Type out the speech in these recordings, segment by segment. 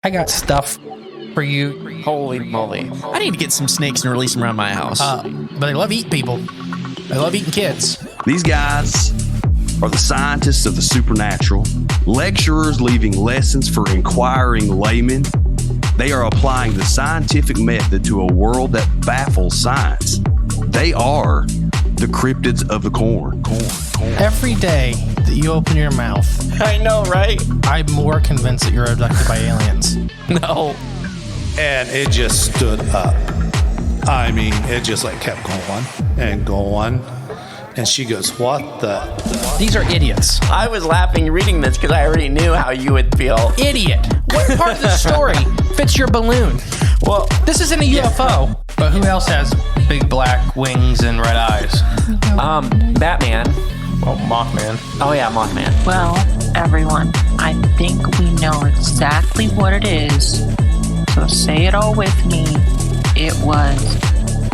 I got stuff for you. Holy moly. I need to get some snakes and release them around my house. But they love eating people. They love eating kids. These guys are the scientists of the supernatural, lecturers leaving lessons for inquiring laymen. They are applying the scientific method to a world that baffles science. They are the cryptids of the corn. Every day that you open your mouth, I know, right? I'm more convinced that you're abducted by aliens. No. And it just stood up. I mean, it just like kept going and going. And she goes, what the? These are idiots. I was laughing reading this because I already knew how you would feel. Idiot. What part of the story fits your balloon? Well, This isn't a UFO. But who else has big black wings and red eyes? Batman. Well, Mothman. Oh yeah, Mothman. Well, everyone, I think we know exactly what it is. So say it all with me. It was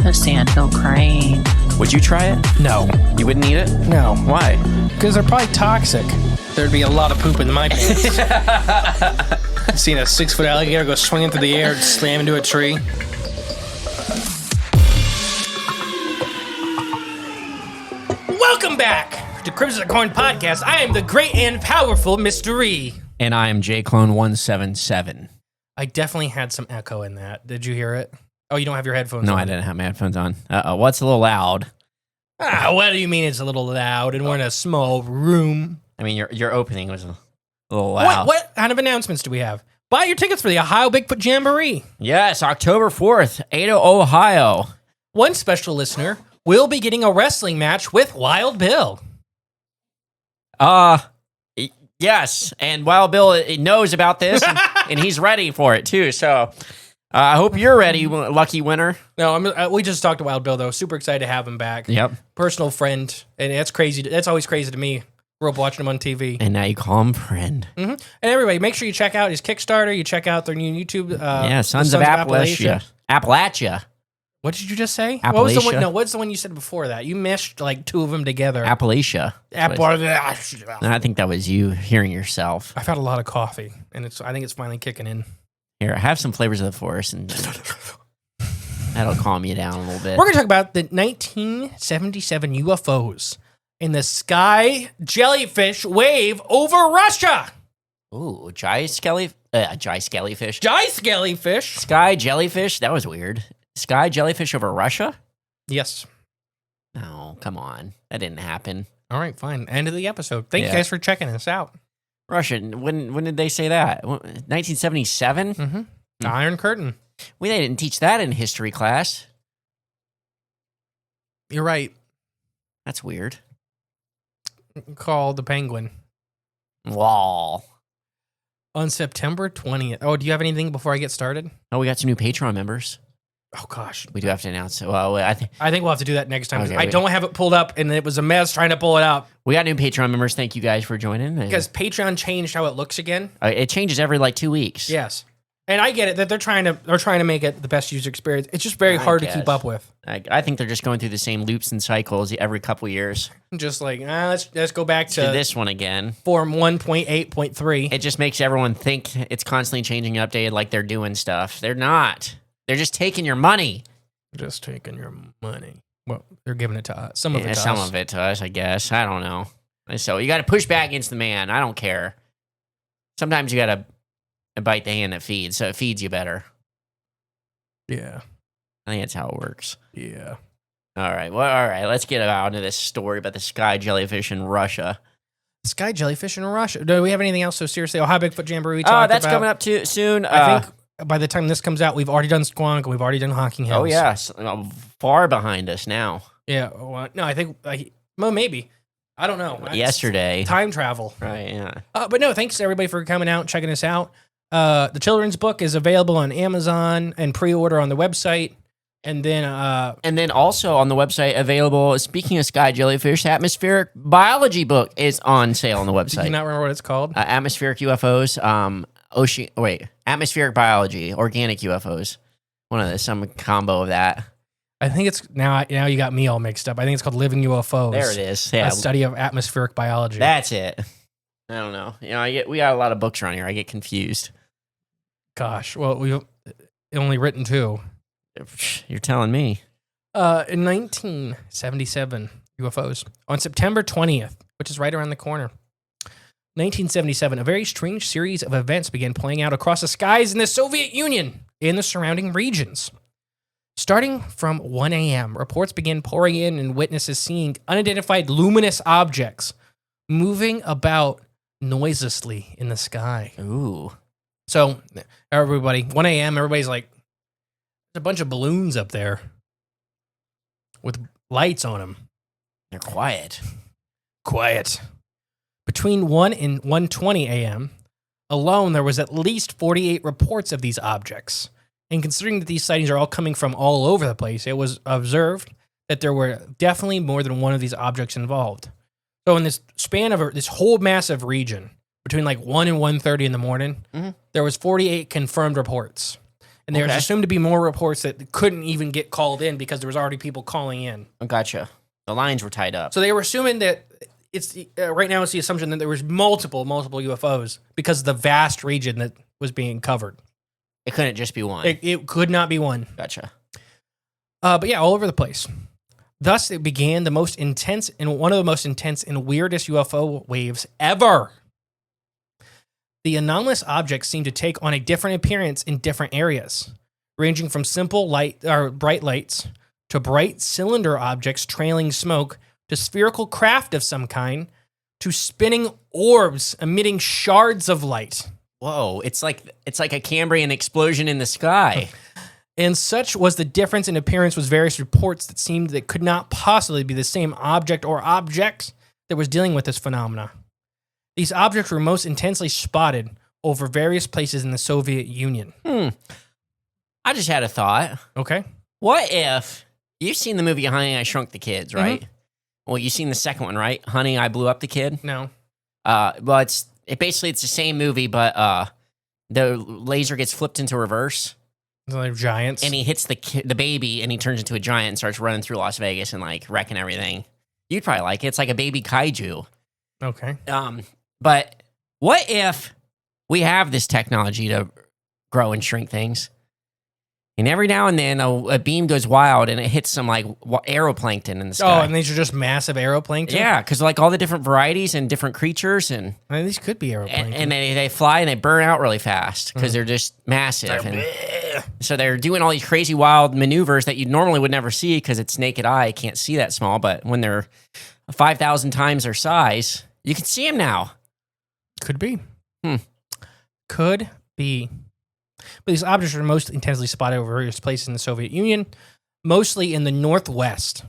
the sandhill crane. Would you try it? No. You wouldn't eat it? No. Why? Because they're probably toxic. There'd be a lot of poop in my pants. I've seen a 6-foot alligator go swinging through the air and slam into a tree. Welcome back to Cryptids of the Corn Podcast. I am the great and powerful Mystery. And I am JClone177. I definitely had some echo in that. Did you hear it? Oh, you don't have your headphones No, on? I didn't have my headphones on. Uh-oh, what's a little loud? What do you mean it's a little loud and we're in a small room? I mean, your opening was a little loud. What kind of announcements do we have? Buy your tickets for the Ohio Bigfoot Jamboree. Yes, October 4th, Ada, Ohio. One special listener will be getting a wrestling match with Wild Bill. Yes, and Wild Bill knows about this, and he's ready for it, too. So I hope you're ready, lucky winner. No, we just talked to Wild Bill, though. Super excited to have him back. Yep. Personal friend, and that's crazy. That's always crazy to me. Grew up watching him on TV. And now you call him friend. Mm-hmm. And everybody, make sure you check out his Kickstarter. You check out their new YouTube. Sons of Appalachia. Appalachia. What did you just say? Appalachia. What was the one? No, what's the one you said before that? You meshed like two of them together. Appalachia. Appalachia. I think that was you hearing yourself. I've had a lot of coffee, and I think it's finally kicking in. Here, have some flavors of the forest, and that'll calm you down a little bit. We're going to talk about the 1977 UFOs in the sky jellyfish wave over Russia. Ooh, Jai Skellyfish. Jai Skellyfish. Sky jellyfish? That was weird. Sky jellyfish over Russia? Yes. No, come on. That didn't happen. All right, fine. End of the episode. Thank you guys for checking us out. Russia, when did they say that? 1977? Mm-hmm. The Iron Curtain. They didn't teach that in history class. You're right. That's weird. Called the Penguin. Wall. On September 20th. Oh, do you have anything before I get started? Oh, we got some new Patreon members. Oh, gosh. We do have to announce it. Well, I think we'll have to do that next time. Okay, I don't have it pulled up, and it was a mess trying to pull it up. we got new Patreon members. Thank you guys for joining. Because Patreon changed how it looks again. It changes every 2 weeks. Yes. And I get it that they're trying to make it the best user experience. It's just very hard to keep up with. I think they're just going through the same loops and cycles every couple years. Just like, let's go back to this one again. Form 1.8.3. It just makes everyone think it's constantly changing and updated like they're doing stuff. They're not. They're just taking your money. Just taking your money. Well, they're giving it to us. Some of it to us, I guess. I don't know. So you got to push back against the man. I don't care. Sometimes you got to bite the hand that feeds, so it feeds you better. Yeah. I think that's how it works. Yeah. All right. Well, all right. Let's get out into this story about the sky jellyfish in Russia. Sky jellyfish in Russia. Do we have anything else so seriously? Ohio Bigfoot Jamboree. That's coming up too soon. I think by the time this comes out, we've already done Squonk and we've already done Hocking Hills. Oh, yes. Far behind us now. Yeah. Well, no, I think, well, maybe. I don't know. Yesterday. Time travel. Right, yeah. But no, thanks to everybody for coming out and checking us out. The children's book is available on Amazon and pre-order on the website. And then also on the website available, speaking of sky jellyfish, atmospheric biology book is on sale on the website. Do you not remember what it's called? Atmospheric UFOs, atmospheric biology, organic UFOs. Some combo of that. I think it's now you got me all mixed up. I think it's called Living UFOs. There it is. Yeah. A study of atmospheric biology. That's it. I don't know. We got a lot of books around here. I get confused. Gosh, well, we've only written 2. You're telling me. In 1977, UFOs. On September 20th, which is right around the corner, 1977, a very strange series of events began playing out across the skies in the Soviet Union and the surrounding regions. Starting from 1 a.m., reports began pouring in and witnesses seeing unidentified luminous objects moving about noiselessly in the sky. Ooh. So, everybody, 1 a.m., everybody's like, there's a bunch of balloons up there with lights on them. They're quiet. Quiet. Between 1 and 1:20 a.m. alone, there was at least 48 reports of these objects. And considering that these sightings are all coming from all over the place, it was observed that there were definitely more than one of these objects involved. So in this span of this whole massive region, between like 1 and 1:30 in the morning, there was 48 confirmed reports. And there was assumed to be more reports that couldn't even get called in because there was already people calling in. Gotcha. The lines were tied up. So they were assuming that it's right now it's the assumption that there was multiple UFOs because of the vast region that was being covered. It couldn't just be one. It could not be one. Gotcha. But yeah, all over the place. Thus, it began the most intense and one of the most intense and weirdest UFO waves ever. The anomalous objects seem to take on a different appearance in different areas, ranging from simple light or bright lights to bright cylinder objects trailing smoke to spherical craft of some kind to spinning orbs emitting shards of light. Whoa, it's like a Cambrian explosion in the sky. And such was the difference in appearance with various reports that seemed that could not possibly be the same object or objects that was dealing with this phenomena. These objects were most intensely spotted over various places in the Soviet Union. I just had a thought. Okay. What if you've seen the movie Honey, I Shrunk the Kids, right? Well, you've seen the second one, right? Honey, I Blew Up the Kid. No. Well, it's the same movie, but the laser gets flipped into reverse. They're giants. And he hits the baby, and he turns into a giant and starts running through Las Vegas and like wrecking everything. You'd probably like it. It's like a baby kaiju. Okay. But what if we have this technology to grow and shrink things, and every now and then a beam goes wild and it hits some like aeroplankton in the sky? Oh, and these are just massive aeroplankton? Yeah, because like all the different varieties and different creatures, and I mean, these could be aeroplankton. and they fly and they burn out really fast because they're just massive. So they're doing all these crazy wild maneuvers that you normally would never see because it's naked eye can't see that small. But when they're 5,000 times their size, you can see them now. Could be. Could be. But these objects are most intensely spotted over various places in the Soviet Union, mostly in the northwest.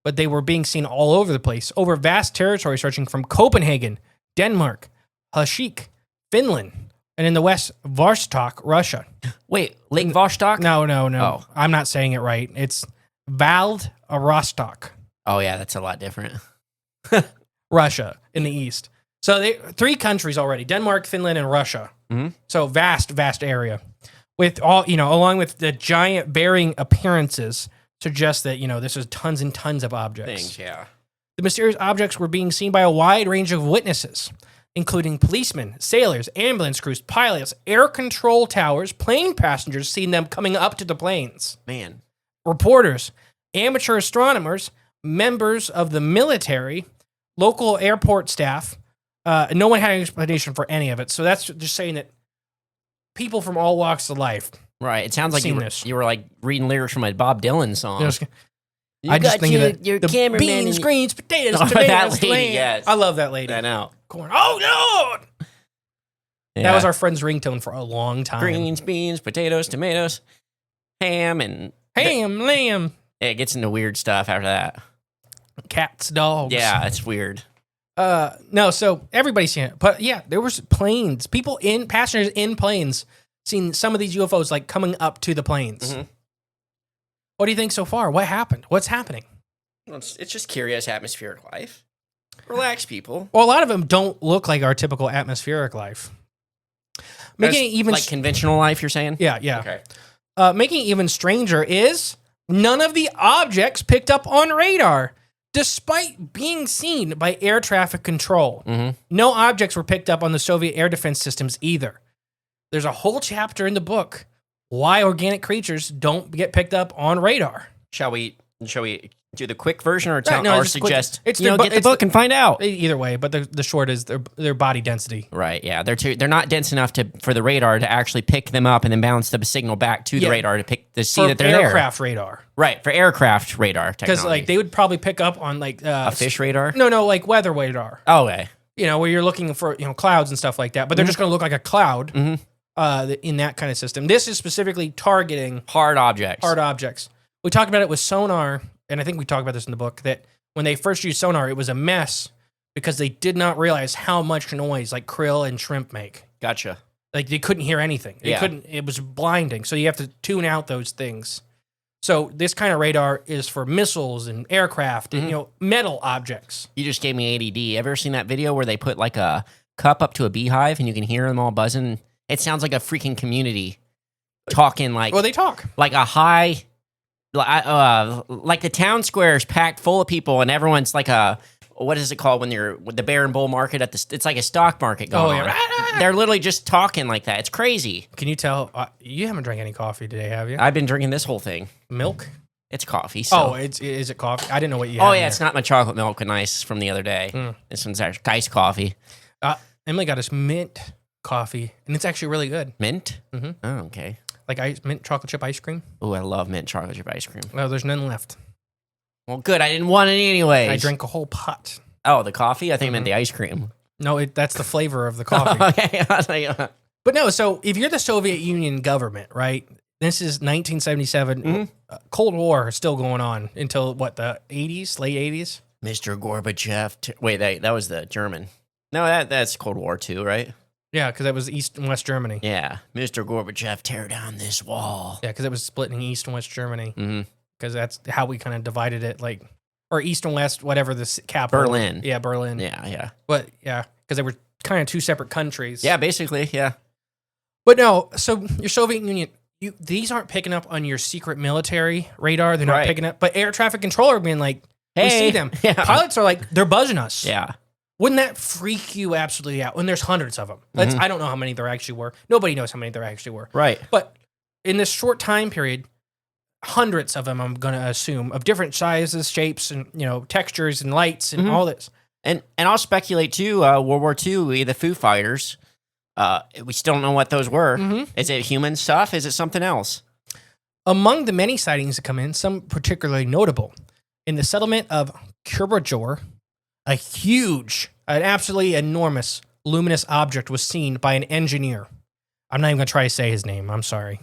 But they were being seen all over the place, over vast territory stretching from Copenhagen, Denmark, Helsinki, Finland, and in the west, Vostok, Russia. Wait, Lake Vostok? No. Oh. I'm not saying it right. It's Vladivostok. Oh, yeah, that's a lot different. Russia in the east. So 3 countries already: Denmark, Finland, and Russia. So vast area. With all, along with the giant varying appearances, suggest that, this is tons and tons of objects. Things, yeah. The mysterious objects were being seen by a wide range of witnesses, including policemen, sailors, ambulance crews, pilots, air control towers, plane passengers seeing them coming up to the planes. Man. Reporters, amateur astronomers, members of the military, local airport staff. No one had an explanation for any of it. So that's just saying that people from all walks of life. Right. It sounds like this. you were like reading lyrics from a Bob Dylan song. I just think of your the cameraman beans, greens, potatoes, Oh, tomatoes, that lady, lamb. yes. I love that lady. I know. Corn. Oh, Lord! Yeah. That was our friend's ringtone for a long time. Greens, beans, potatoes, tomatoes, ham, and... Ham, lamb. It gets into weird stuff after that. Cats, dogs. Yeah, it's weird. No, so everybody's seen it. But yeah, there was planes, passengers in planes, seen some of these UFOs like coming up to the planes. What do you think so far? What happened? What's happening? Well, it's just curious atmospheric life. Relax, people. Well, a lot of them don't look like our typical atmospheric life. Making it even like conventional life, you're saying? Yeah. Okay. Making it even stranger is none of the objects picked up on radar, despite being seen by air traffic control. No objects were picked up on the Soviet air defense systems either. there's a whole chapter in the book why organic creatures don't get picked up on radar. Shall we do the quick version or suggest? It's get the book and find out. Either way, but the short is their body density. Right. Yeah. They're not dense enough for the radar to actually pick them up and then bounce the signal back to the radar to see that they're aircraft radar. Right. For aircraft radar technology. Because they would probably pick up on a fish radar. No, like weather radar. Oh, okay. Where you're looking for clouds and stuff like that, but they're just going to look like a cloud in that kind of system. This is specifically targeting hard objects. We talked about it with sonar, and I think we talked about this in the book, that when they first used sonar, it was a mess because they did not realize how much noise like krill and shrimp make. Gotcha. Like they couldn't hear anything. It was blinding. So you have to tune out those things. So this kind of radar is for missiles and aircraft and metal objects. You just gave me ADD. Ever seen that video where they put like a cup up to a beehive and you can hear them all buzzing? It sounds like a freaking community talking like. Well, they talk like a high. Like the town square is packed full of people, and everyone's like what is it called when you're with the bear and bull market it's like a stock market going on. They're literally just talking like that. It's crazy. Can you tell? You haven't drank any coffee today, have you? I've been drinking this whole thing. Milk? It's coffee. So. Is it coffee? I didn't know what you had. Oh yeah, it's not my chocolate milk and ice from the other day. This one's actually iced coffee. Emily got us mint coffee, and it's actually really good. Mint? Mm-hmm. Oh, okay. Like mint chocolate chip ice cream. Oh, I love mint chocolate chip ice cream. Oh, there's none left. Well, good. I didn't want any anyway. I drank a whole pot. Oh, the coffee? I think you meant the ice cream. No, that's the flavor of the coffee. Okay. But no, so if you're the Soviet Union government, right? This is 1977. Cold War is still going on until the 80s, late 80s? Mr. Gorbachev. Wait, that was the German. No, that's Cold War too, right? Yeah, because that was East and West Germany. Yeah. Mr. Gorbachev, tear down this wall. Yeah, because it was splitting East and West Germany. Because that's how we kind of divided it, or East and West, whatever the capital. Berlin. Yeah, Berlin. Yeah. But, yeah, because they were kind of two separate countries. Yeah, basically, yeah. But no, so your Soviet Union, these aren't picking up on your secret military radar. They're not picking up. But air traffic controller being like, hey, we see them. Yeah. Pilots are like, they're buzzing us. Yeah. Wouldn't that freak you absolutely out? When there's hundreds of them. I don't know how many there actually were. Nobody knows how many there actually were. Right. But in this short time period, hundreds of them, I'm going to assume, of different sizes, shapes, and textures and lights and all this. And I'll speculate too. World War II, the Foo Fighters. We still don't know what those were. Is it human stuff? Is it something else? Among the many sightings that come in, some particularly notable. In the settlement of Kurbajor, an absolutely enormous luminous object was seen by an engineer. I'm not even going to try to say his name. I'm sorry.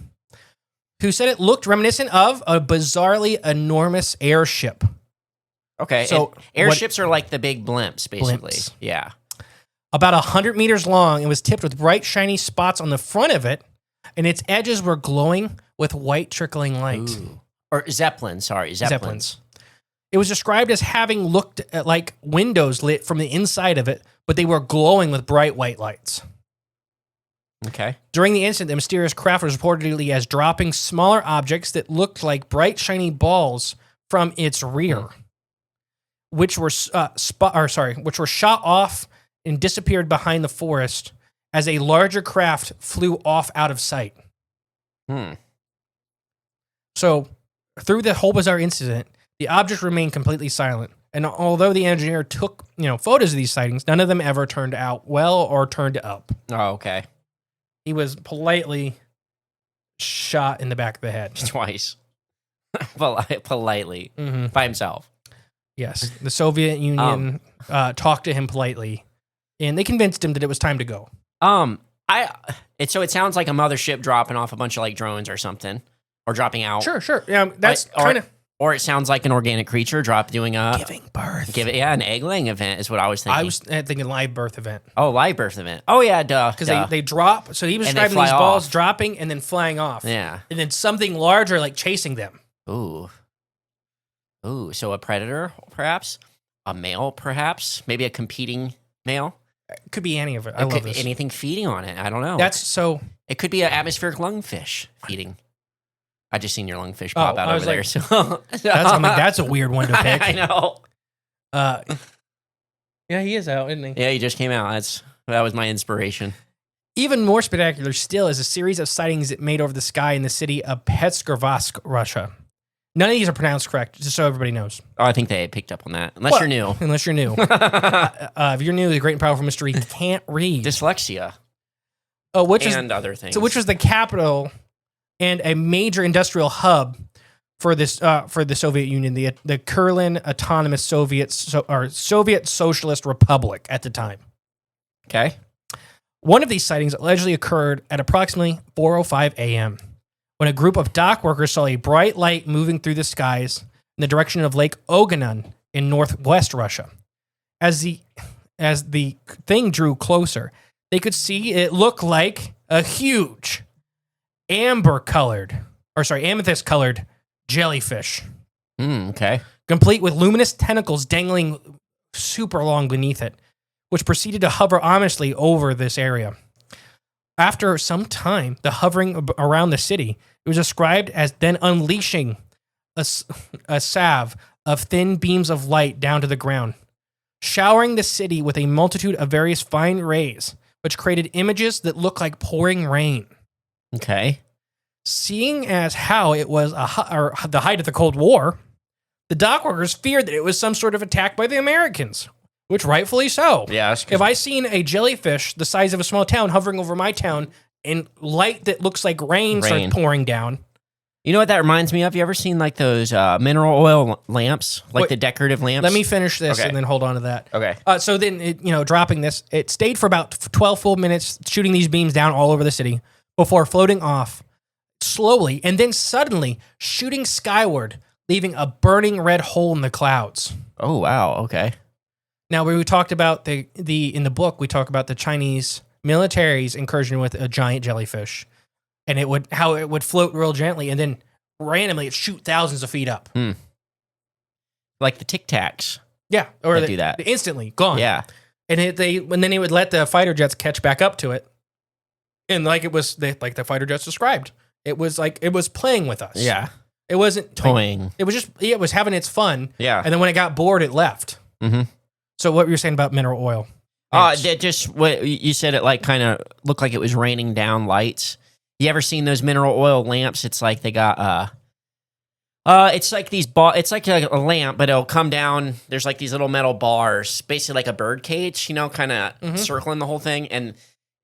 Who said it looked reminiscent of a bizarrely enormous airship. Okay, so airships are like the big blimps, basically. Blimps. Yeah. About 100 meters long and was tipped with bright, shiny spots on the front of it, and its edges were glowing with white trickling light. Ooh. Or Zeppelins. It was described as having looked at like windows lit from the inside of it, but they were glowing with bright white lights. Okay. During the incident, the mysterious craft was reportedly as dropping smaller objects that looked like bright, shiny balls from its rear, which were shot off and disappeared behind the forest as a larger craft flew off out of sight. So, through the whole bizarre incident, the object remained completely silent. And although the engineer took, photos of these sightings, none of them ever turned out well or turned up. Oh, okay. He was politely shot in the back of the head. Twice. Politely. By himself. Yes. The Soviet Union talked to him politely, and they convinced him that it was time to go. So it sounds like a mothership dropping off a bunch of drones or something, or dropping out. Sure. Yeah, that's kind of. Or it sounds like an organic creature doing a giving birth. An egg-laying event is what I was thinking. I was thinking live birth event. Oh, live birth event. Oh yeah, duh. Because they drop. So he was describing these balls dropping and then flying off. Yeah. And then something larger chasing them. Ooh. So a predator, perhaps? A male, perhaps? Maybe a competing male? It could be any of it. I love this. Anything feeding on it. I don't know. It could be an atmospheric lungfish feeding. I just seen your lungfish pop out over there. So that's a weird one to pick. I know. Yeah, he is out, isn't he? Yeah, he just came out. That was my inspiration. Even more spectacular still is a series of sightings it made over the sky in the city of Petrovsk, Russia. None of these are pronounced correct, just so everybody knows. Oh, I think they picked up on that. Unless you're new. Unless you're new. If you're new, the great and powerful mystery can't read. Dyslexia. And other things. So, which was the capital and a major industrial hub for this for the Soviet Union, the Kurlan Autonomous Soviet Socialist Republic at the time. Okay. One of these sightings allegedly occurred at approximately 4:05 a.m. when a group of dock workers saw a bright light moving through the skies in the direction of Lake Oganon in northwest Russia. As the thing drew closer, they could see it looked like a huge amethyst-colored jellyfish. Okay. Complete with luminous tentacles dangling super long beneath it, which proceeded to hover ominously over this area. After some time, the hovering around the city, it was described as then unleashing a salve of thin beams of light down to the ground, showering the city with a multitude of various fine rays, which created images that looked like pouring rain. Okay. Seeing as how it was the height of the Cold War, the dock workers feared that it was some sort of attack by the Americans, which rightfully so. Yeah. If I seen a jellyfish the size of a small town hovering over my town and light that looks like rain starts pouring down. You know what that reminds me of? You ever seen like those mineral oil lamps, like the decorative lamps? Let me finish this and then hold on to that. Okay. So then, dropping this, it stayed for about 12 full minutes, shooting these beams down all over the city before floating off slowly and then suddenly shooting skyward, leaving a burning red hole in the clouds. Oh, wow. Okay. Now, we talked about in the book, we talk about the Chinese military's incursion with a giant jellyfish, and how it would float real gently, and then randomly it shoot thousands of feet up. Like the Tic Tacs. Yeah, or they do that instantly gone. Yeah, and then they would let the fighter jets catch back up to it, and like the fighter jets described, it was like it was playing with us. Yeah, it wasn't toying. It was just it was having its fun. Yeah, and then when it got bored, it left. Mm-hmm. So what were you saying about mineral oil? Just what you said, it like kind of looked like it was raining down lights. You ever seen those mineral oil lamps? It's like they got it's like these it's like a lamp, but it'll come down. There's like these little metal bars, basically like a bird cage, kind of circling the whole thing, and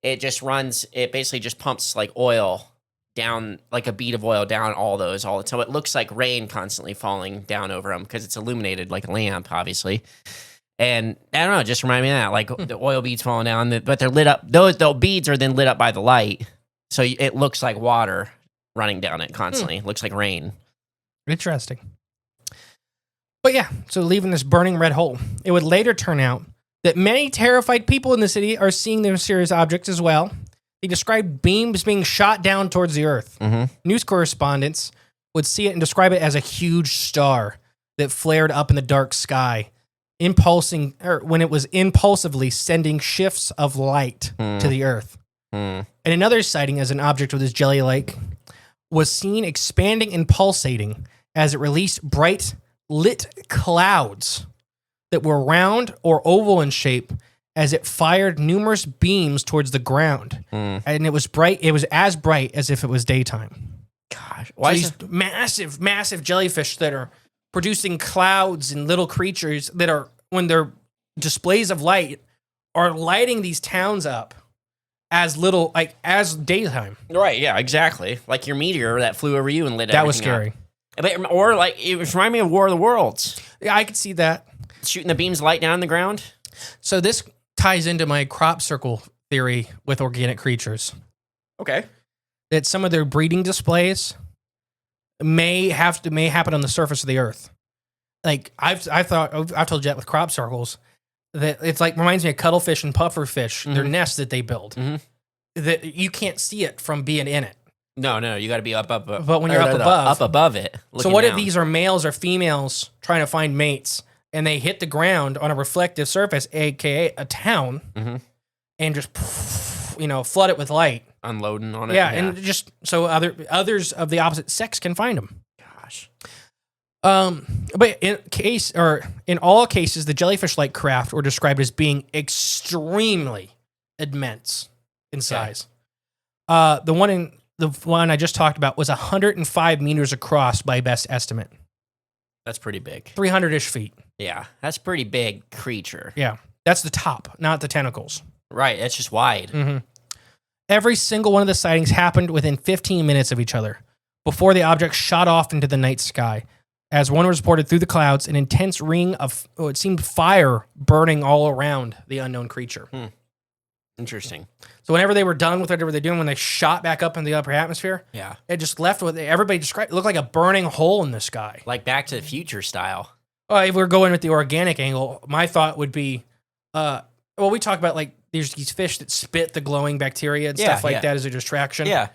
it just runs. It basically just pumps like oil down, like a bead of oil down all the time. So it looks like rain constantly falling down over them because it's illuminated like a lamp, obviously. And I don't know, it just reminded me of that, like the oil beads falling down, but they're lit up. Those beads are then lit up by the light, so it looks like water running down it constantly. It looks like rain. Interesting. But yeah, so leaving this burning red hole, it would later turn out that many terrified people in the city are seeing the mysterious objects as well. They described beams being shot down towards the earth. Mm-hmm. News correspondents would see it and describe it as a huge star that flared up in the dark sky, when it was impulsively sending shifts of light to the earth. And another sighting as an object with this jelly-like was seen expanding and pulsating as it released bright lit clouds that were round or oval in shape as it fired numerous beams towards the ground. And it was bright. It was as bright as if it was daytime. Gosh. Why these massive, massive jellyfish that are producing clouds and little creatures that are, when they're displays of light, are lighting these towns up as daytime. Right, yeah, exactly. Like your meteor that flew over you and lit everything That was scary. Up. Or like, it reminded me of War of the Worlds. Yeah, I could see that. Shooting the beams of light down on the ground. So this ties into my crop circle theory with organic creatures. Okay. That some of their breeding displays may happen on the surface of the earth. Like I've told you that with crop circles, that it's like reminds me of cuttlefish and pufferfish, their nests that they build. That you can't see it from being in it. No, you got to be up. But when you're up above it. So what down. if these are males or females trying to find mates, and they hit the ground on a reflective surface, aka a town, and just flood it with light, unloading on it? Yeah, and just so others of the opposite sex can find them. Gosh. But in all cases, the jellyfish-like craft were described as being extremely immense. in size. The one I just talked about was 105 meters across by best estimate. That's pretty big. 300-ish feet. Yeah, that's pretty big creature. Yeah, that's the top, not the tentacles. Right, that's just wide. Mm-hmm. Every single one of the sightings happened within 15 minutes of each other before the object shot off into the night sky. As one was reported through the clouds, an intense ring of, it seemed, fire burning all around the unknown creature. Interesting. So whenever they were done with whatever they're doing, when they shot back up in the upper atmosphere, it just left with, everybody described, it looked like a burning hole in the sky. Like Back to the Future style. If we're going with the organic angle, my thought would be, we talk about like there's these fish that spit the glowing bacteria and stuff like that as a distraction. Yeah.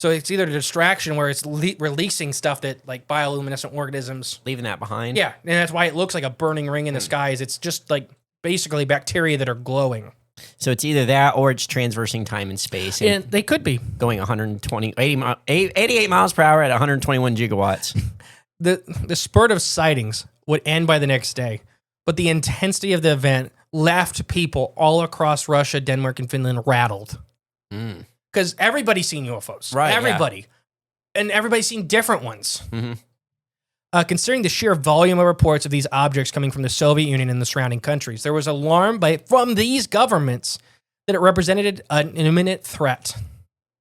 So it's either a distraction where it's releasing stuff that like bioluminescent organisms. Leaving that behind. Yeah. And that's why it looks like a burning ring in the sky is it's just like basically bacteria that are glowing. So it's either that or it's transversing time and space. And they could be. Going 88 miles per hour at 121 gigawatts. The spurt of sightings would end by the next day, but the intensity of the event left people all across Russia, Denmark, and Finland rattled. Because everybody's seen UFOs. Right. Everybody. Yeah. And everybody's seen different ones. Considering the sheer volume of reports of these objects coming from the Soviet Union and the surrounding countries, there was alarm from these governments that it represented an imminent threat.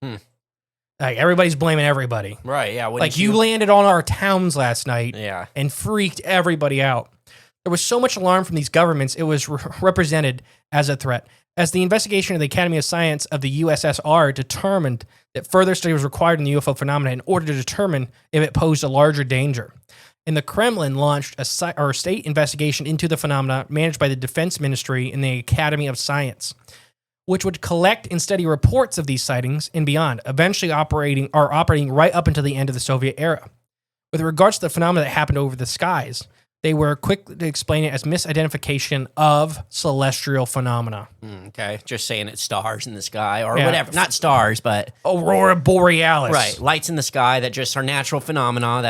Like everybody's blaming everybody. Right, yeah. Like you landed on our towns last night Yeah. and freaked everybody out. There was so much alarm from these governments, it was represented as a threat. As the investigation of the Academy of Science of the USSR determined that further study was required in the UFO phenomena in order to determine if it posed a larger danger. And the Kremlin launched a state investigation into the phenomena managed by the Defense Ministry and the Academy of Science, which would collect and study reports of these sightings and beyond, eventually operating right up until the end of the Soviet era. With regards to the phenomena that happened over the skies, they were quick to explain it as misidentification of celestial phenomena. Okay, just saying it's stars in the sky or whatever. Not stars, but Aurora Borealis. Right, lights in the sky that just are natural phenomena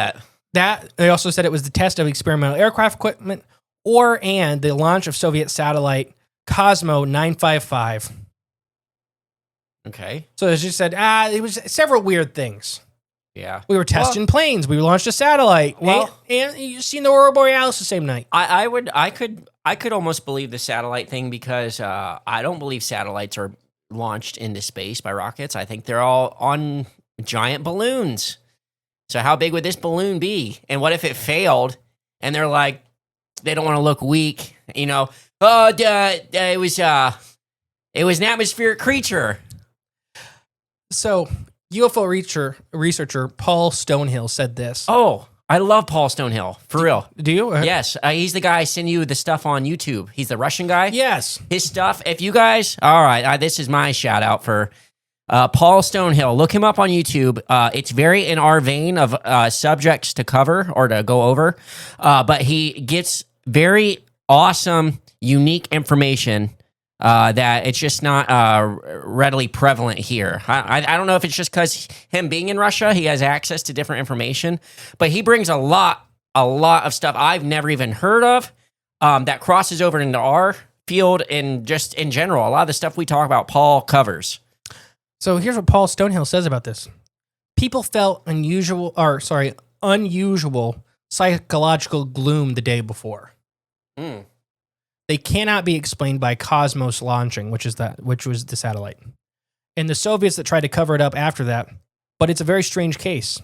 that they also said it was the test of experimental aircraft equipment and the launch of Soviet satellite Cosmo 955. Okay. So as you said, it was several weird things. Yeah. We were testing planes. We launched a satellite. And you seen the Aurora Borealis the same night. I could almost believe the satellite thing because I don't believe satellites are launched into space by rockets. I think they're all on giant balloons. So how big would this balloon be? And what if it failed and they're like, they don't want to look weak, it was an atmospheric creature. So UFO researcher Paul Stonehill said this. Oh, I love Paul Stonehill, for real. Do you? Yes, he's the guy I send you the stuff on YouTube. He's the Russian guy. Yes. His stuff, if you guys, all right, this is my shout out for Paul Stonehill. Look him up on YouTube. It's very in our vein of subjects to cover or to go over, but he gets very awesome, unique information that it's just not readily prevalent here. I don't know if it's just because him being in Russia, he has access to different information, but he brings a lot of stuff I've never even heard of that crosses over into our field and just in general. A lot of the stuff we talk about, Paul covers. So here's what Paul Stonehill says about this. People felt unusual psychological gloom the day before. They cannot be explained by Cosmos launching, which was the satellite, and the Soviets that tried to cover it up after that. But it's a very strange case.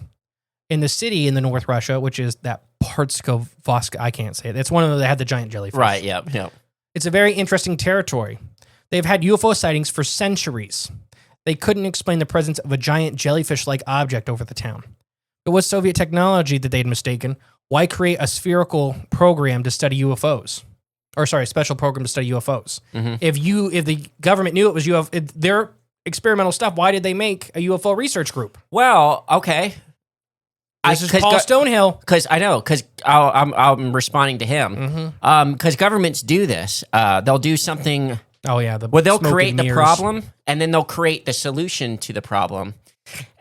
In the city in the North Russia, which is that Partskovosk, I can't say it. It's one of them that had the giant jellyfish. Right. Yep. It's a very interesting territory. They've had UFO sightings for centuries. They couldn't explain the presence of a giant jellyfish-like object over the town. It was Soviet technology that they'd mistaken. Why create a spherical program to study UFOs? A special program to study UFOs. If the government knew it was their experimental stuff, why did they make a UFO research group? Well, okay. This is Paul Stonehill. Because I'm responding to him. Because governments do this. They'll do something. Oh yeah, they'll create the problem and then they'll create the solution to the problem.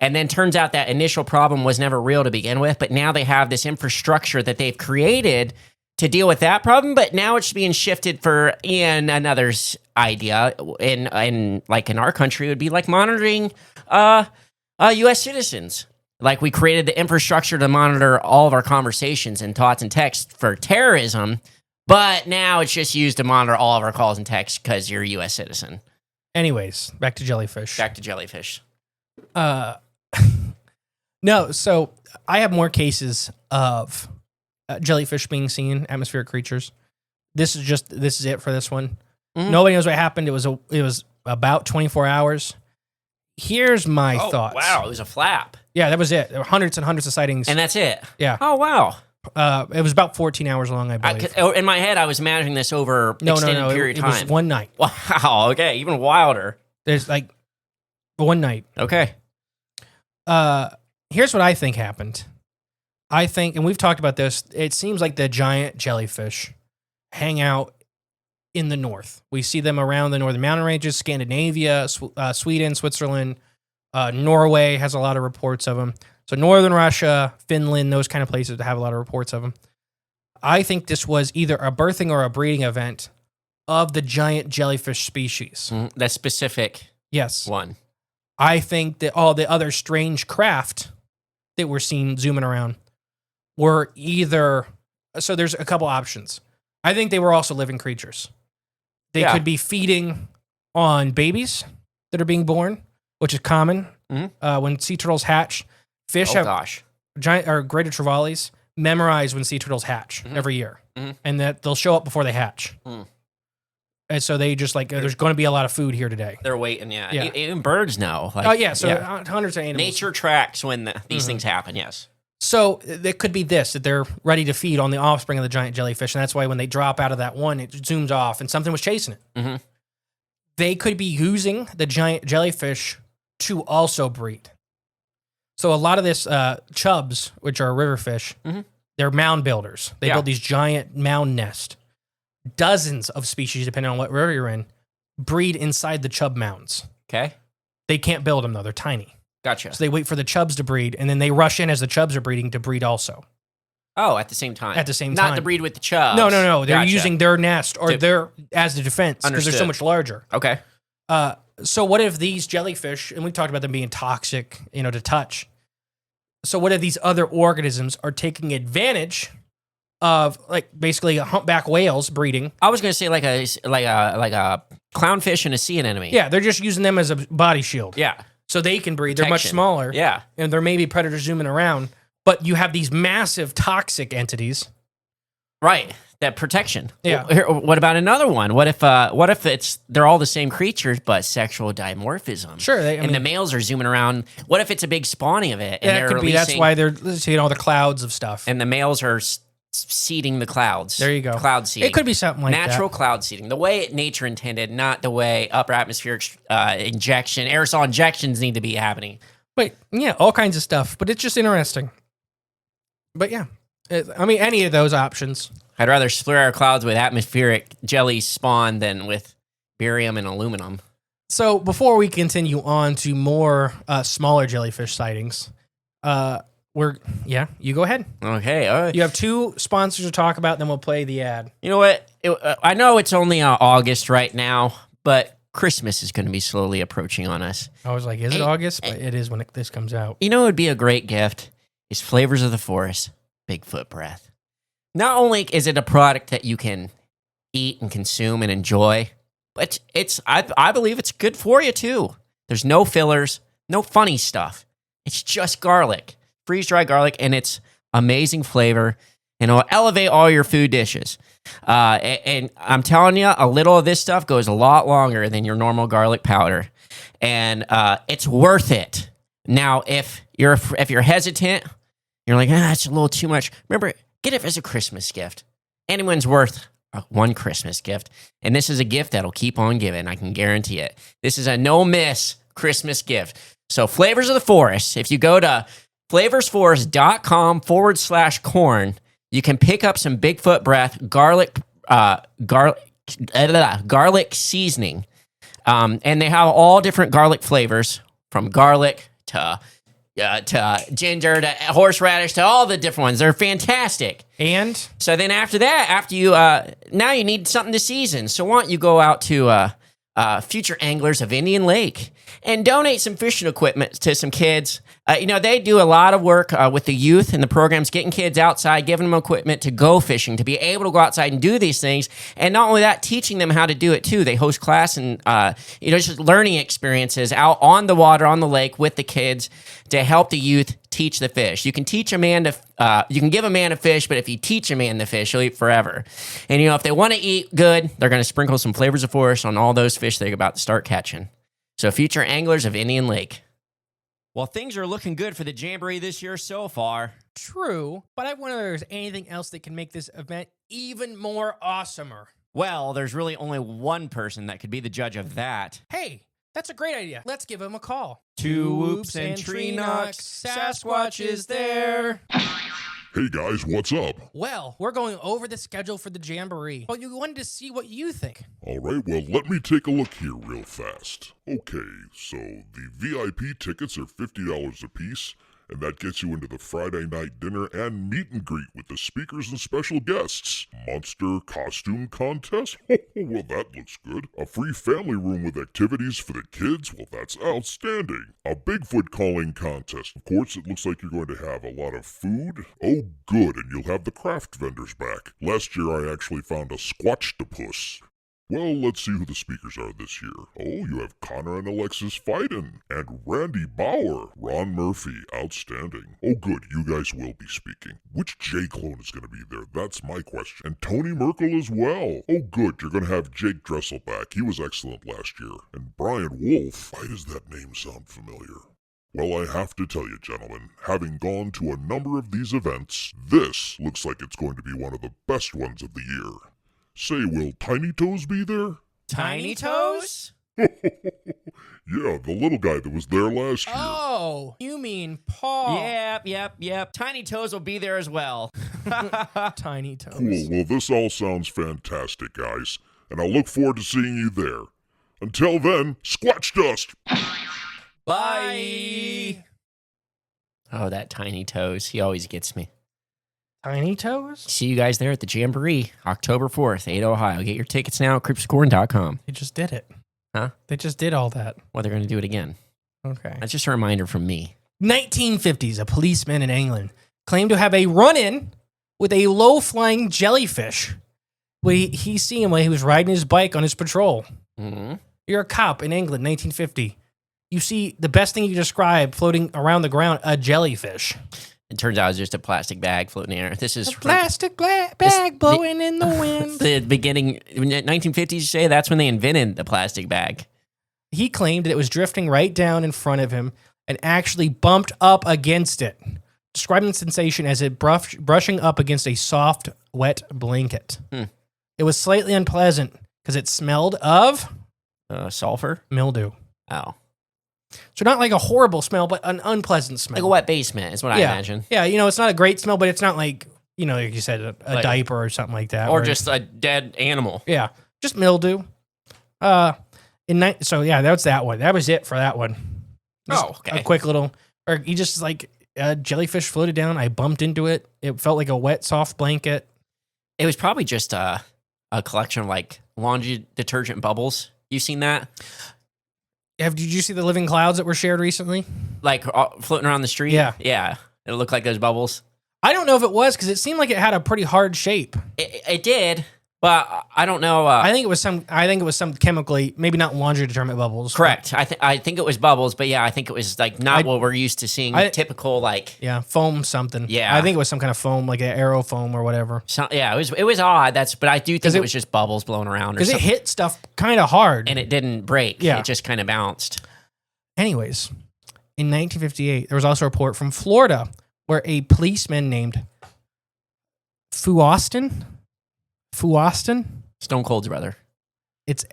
And then turns out that initial problem was never real to begin with, but now they have this infrastructure that they've created to deal with that problem, but now it's being shifted for another's idea. In like in our country, it would be like monitoring U.S. citizens. Like we created the infrastructure to monitor all of our conversations and thoughts and texts for terrorism, but now it's just used to monitor all of our calls and texts because you're a U.S. citizen. Anyways, back to jellyfish. Back to jellyfish. No, so I have more cases of jellyfish being seen, atmospheric creatures. This is it for this one. Mhm. Nobody knows what happened. It was about 24 hours. Here's my thoughts. Wow, it was a flap. Yeah, that was it. There were hundreds and hundreds of sightings. And that's it. Yeah. Oh, wow. It was about 14 hours long, I believe. In my head, I was imagining this over extended period it of time. was one night. Wow, okay, even wilder. There's like one night. Okay. Here's what I think happened. I think, and we've talked about this, it seems like the giant jellyfish hang out in the north. We see them around the northern mountain ranges, Scandinavia, Sweden, Switzerland, Norway has a lot of reports of them. So northern Russia, Finland, those kind of places have a lot of reports of them. I think this was either a birthing or a breeding event of the giant jellyfish species. That specific Yes. one. I think that all the other strange craft that we're seeing zooming around were either, so there's a couple options. I think they were also living creatures. They could be feeding on babies that are being born, which is common. When sea turtles hatch, fish giant or greater trevallies memorize when sea turtles hatch every year, and that they'll show up before they hatch. And so they just like, there's going to be a lot of food here today. They're waiting, yeah. Yeah. Even birds know. Like, Oh yeah, so hundreds of animals. Nature tracks when these things happen, yes. So it could be this, that they're ready to feed on the offspring of the giant jellyfish, and that's why when they drop out of that one, it zooms off, and something was chasing it. They could be using the giant jellyfish to also breed. So a lot of this chubs, which are river fish, they're mound builders. They build these giant mound nests. Dozens of species, depending on what river you're in, breed inside the chub mounds. Okay. They can't build them, though. They're tiny. Gotcha. So they wait for the chubs to breed, and then they rush in as the chubs are breeding to breed also. Oh, at the same time. At the same time. Not to breed with the chubs. No. They're Gotcha. using their nest or their as the defense because they're so Understood. much larger. Okay. So what if these jellyfish, and we talked about them being toxic, to touch. So what if these other organisms are taking advantage of like basically humpback whales breeding? I was gonna say like a clownfish and a sea anemone. Yeah, they're just using them as a body shield. Yeah. So they can breed. They're much Protection. smaller. Yeah. And there may be predators zooming around, but you have these massive toxic entities. Right. That protection. Yeah. What about another one? What if they're all the same creatures but sexual dimorphism? Sure. The males are zooming around. What if it's a big spawning of it? And that they're could be. That's releasing- why they're seeing all the clouds of stuff. And the males are seeding the clouds. There you go. Cloud seeding. It could be something like natural that. cloud seeding, the way nature intended, not the way upper atmospheric aerosol injections need to be happening. Wait, yeah, all kinds of stuff, but it's just interesting. But yeah, any of those options. I'd rather slur our clouds with atmospheric jelly spawn than with barium and aluminum. So before we continue on to more smaller jellyfish sightings, you go ahead. Okay. You have two sponsors to talk about, then we'll play the ad. You know what? I know it's only August right now, but Christmas is going to be slowly approaching on us. I was like, is it August? But it is when this comes out. You know what would be a great gift? Is Flavors of the Forest Bigfoot Breath. Not only is it a product that you can eat and consume and enjoy, but I believe it's good for you too. There's no fillers, no funny stuff. It's just garlic, freeze-dried garlic, and it's amazing flavor, and it'll elevate all your food dishes. And I'm telling you, a little of this stuff goes a lot longer than your normal garlic powder, and it's worth it. Now, if you're hesitant, you're like, it's a little too much. Remember, get it as a Christmas gift. Anyone's worth one Christmas gift, and this is a gift that'll keep on giving. I can guarantee it. This is a no-miss Christmas gift. So, Flavors of the Forest. If you go to flavorsforest.com/corn, you can pick up some Bigfoot Breath garlic seasoning, and they have all different garlic flavors, from garlic to to ginger to horseradish to all the different ones. They're fantastic. And So then after that, after you now you need something to season. So why don't you go out to Future Anglers of Indian Lake and donate some fishing equipment to some kids. They do a lot of work with the youth and the programs, getting kids outside, giving them equipment to go fishing, to be able to go outside and do these things. And not only that, teaching them how to do it too. They host class and just learning experiences out on the water, on the lake with the kids to help the youth teach the fish. You can teach a man you can give a man a fish, but if you teach a man the fish, he'll eat forever. And if they want to eat good, they're going to sprinkle some flavors of forest on all those fish they're about to start catching. So Future Anglers of Indian Lake. Well, things are looking good for the Jamboree this year so far. true, but I wonder if there's anything else that can make this event even more awesomer. Well, there's really only one person that could be the judge of that. Hey, that's a great idea. Let's give him a call. Two whoops and tree knocks, Sasquatch is there. Hey guys, what's up? Well, we're going over the schedule for the Jamboree, but you wanted to see what you think. Alright, well, let me take a look here real fast. Okay, so the VIP tickets are $50 a piece, and that gets you into the Friday night dinner and meet and greet with the speakers and special guests. Monster costume contest? Well, that looks good. A free family room with activities for the kids? Well, that's outstanding. A Bigfoot calling contest. Of course, it looks like you're going to have a lot of food. Oh, good, and you'll have the craft vendors back. Last year, I actually found a squatchtopus. Well, let's see who the speakers are this year. Oh, you have Connor and Alexis Fiden, and Randy Bauer, Ron Murphy, outstanding. Oh good, you guys will be speaking. Which J-clone is going to be there? That's my question. And Tony Merkel as well. Oh good, you're going to have Jake Dressel back. He was excellent last year. And Brian Wolf. Why does that name sound familiar? Well, I have to tell you, gentlemen, having gone to a number of these events, this looks like it's going to be one of the best ones of the year. Say, will Tiny Toes be there? Tiny Toes? Yeah, the little guy that was there last year. Oh, you mean Paul. Yep. Tiny Toes will be there as well. Tiny Toes. Cool, well, this all sounds fantastic, guys, and I look forward to seeing you there. Until then, Squatch Dust! Bye. Oh, that Tiny Toes. He always gets me. Tiny Toes? See you guys there at the Jamboree, October 4th, Ada, Ohio. Get your tickets now at cryptscorn.com. They just did it. Huh? They just did all that. Well, they're going to do it again. Okay. That's just a reminder from me. 1950s, a policeman in England claimed to have a run-in with a low-flying jellyfish. He seen him while he was riding his bike on his patrol. Mm-hmm. You're a cop in England, 1950. You see the best thing you describe floating around the ground, a jellyfish. It turns out it was just a plastic bag floating in the air. This is A plastic bag blowing in the wind. the beginning, 1950s, you say? That's when they invented the plastic bag. He claimed that it was drifting right down in front of him and actually bumped up against it, describing the sensation as it brushing up against a soft, wet blanket. It was slightly unpleasant because it smelled of Sulfur? mildew. Oh. So not like a horrible smell, but an unpleasant smell. Like a wet basement is what I imagine. Yeah, it's not a great smell, but it's not like, like you said, a diaper or something like that. Or just a dead animal. Yeah, just mildew. That's that one. That was it for that one. Just okay. A quick little, or he just like a jellyfish floated down. I bumped into it. It felt like a wet, soft blanket. It was probably just a collection of like laundry detergent bubbles. You seen that? Did you see the living clouds that were shared recently? Like floating around the street? Yeah. Yeah. It looked like those bubbles. I don't know if it was because it seemed like it had a pretty hard shape. It did, but I don't know. I think it was some chemically, maybe not laundry detergent bubbles. Correct. I think it was bubbles, but yeah, I think it was like not what we're used to seeing. Typical like foam something. Yeah, I think it was some kind of foam, like an aero foam or whatever. It was odd. But I do think it was just bubbles blowing around because it hit stuff kind of hard and it didn't break. Yeah, it just kind of bounced. Anyways, in 1958, there was also a report from Florida where a policeman named Fu Austin. Stone Cold's brother. It's